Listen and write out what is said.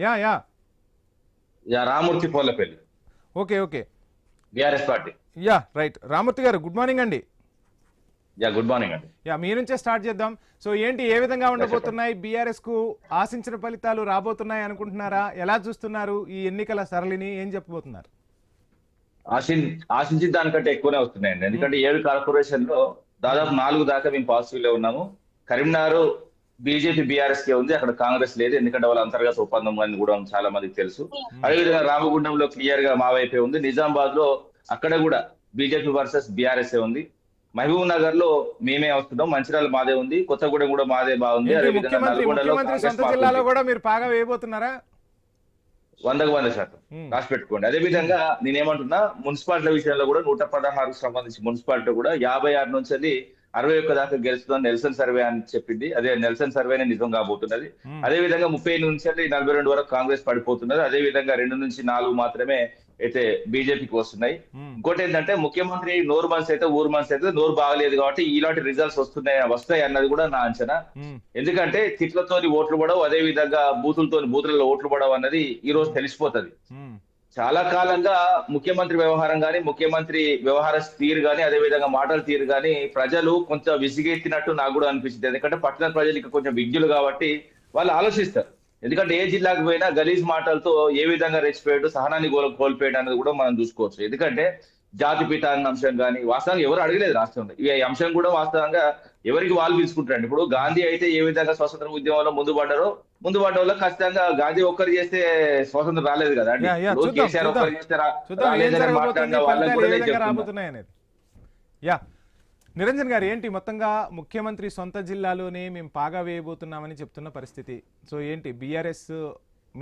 Yeah yeah yeah Ramurthy Polapalli, okay okay BRS party. Yeah right. Ramurthy గారు good morning అండి. Yeah good morning అండి. Yeah మీ నుంచే స్టార్ట్ చేద్దాం. సో ఏంటి, ఏ విధంగా ఉండబోతున్నాయి? బీఆర్ఎస్ కు ఆశించిన ఫలితాలు రాబోతున్నాయి అనుకుంటున్నారా? ఎలా చూస్తున్నారు ఈ ఎన్నికల సరళిని? ఏం చెప్పబోతున్నారు? ఆశించిన దానికంటే ఎక్కువనే వస్తున్నాయండి. ఎందుకంటే 7 కార్పొరేషన్ లో దాదాపు 4 దాకా మేము పాజిటివ్ లో ఉన్నాము. కరీంనగర్ బీజేపీ బీఆర్ఎస్ కే ఉంది, అక్కడ కాంగ్రెస్ లేదు. ఎందుకంటే వాళ్ళ అంతర్గత ఒప్పందం అని కూడా చాలా మందికి తెలుసు. అదేవిధంగా రామగుండంలో క్లియర్ గా మా వైపే ఉంది. నిజామాబాద్ లో అక్కడ కూడా బీజేపీ వర్సెస్ బీఆర్ఎస్ ఉంది. మహబూబ్ నగర్ లో మేమే వస్తున్నాం, మంచిర్యాల మాదే ఉంది, కొత్తగూడెం కూడా మాదే బాగుంది. అదేవిధంగా నల్గొండలో సొంత జిల్లాలో కూడా మీరు బాగా వేయబోతున్నారా? 100% రాసి పెట్టుకోండి. అదే విధంగా నేనేమంటున్నా, మున్సిపాలిటీ విషయంలో కూడా 116కు సంబంధించి మున్సిపాలిటీ కూడా 56 నుంచి 61 దాకా గెలుస్తుందని నెల్సన్ సర్వే అని చెప్పింది. అదే నెల్సన్ సర్వేనే నిజం కాబోతున్నది. అదే విధంగా 30 నుంచి 42 వరకు కాంగ్రెస్ పడిపోతున్నది. అదే విధంగా 2 నుంచి 4 మాత్రమే అయితే బీజేపీకి వస్తున్నాయి. ఇంకోటి ఏంటంటే, ముఖ్యమంత్రి నోరు మనసు అయితే ఊరు మనసు అయితే, నోరు బాగలేదు కాబట్టి ఇలాంటి రిజల్ట్స్ వస్తాయి అన్నది కూడా నా అంచనా. ఎందుకంటే తిట్లతోని ఓట్లు పడవు, అదే విధంగా బూతులలో ఓట్లు పడవు అన్నది ఈ రోజు తెలిసిపోతుంది. చాలా కాలంగా ముఖ్యమంత్రి వ్యవహారం గాని, ముఖ్యమంత్రి వ్యవహార తీరు గాని, అదే విధంగా మాటల తీరు గాని ప్రజలు కొంచెం విసిగెత్తినట్టు నాకు కూడా అనిపించింది. ఎందుకంటే పట్టణ ప్రజలు ఇక కొంచెం విజ్ఞులు కాబట్టి వాళ్ళు ఆలోచిస్తారు. ఎందుకంటే ఏ జిల్లాకు పోయినా గలీజ్ మాటలతో ఏ విధంగా రెచ్చిపోయాడు, సహనాన్ని కోల్పోయాడు అనేది కూడా మనం చూసుకోవచ్చు. ఎందుకంటే జాతిపిత అన్న అంశం కానీ వాస్తవంగా ఎవరు అడగలేదు రాష్ట్రంలో. ఈ అంశం కూడా వాస్తవంగా ఎవరికి వాళ్ళు తీసుకుంటారండి. ఇప్పుడు గాంధీ అయితే ఏ విధంగా స్వతంత్ర ఉద్యమంలో ముందు పడ్డ వాళ్ళు ఖచ్చితంగా గాంధీ ఒక్కరు చేస్తే స్వాతంత్రం రాలేదు కదా అండి. కేసీఆర్ ఒక్కరు చేస్తే రాలేదని మాట్లాడిన వాళ్ళకి కూడా నేను చెప్తున్నా. యా నిరంజన్ గారు, ఏంటి మొత్తంగా ముఖ్యమంత్రి సొంత జిల్లాలోనే మేము పాగా వేయబోతున్నామని చెప్తున్న పరిస్థితి. సో ఏంటి, బీఆర్ఎస్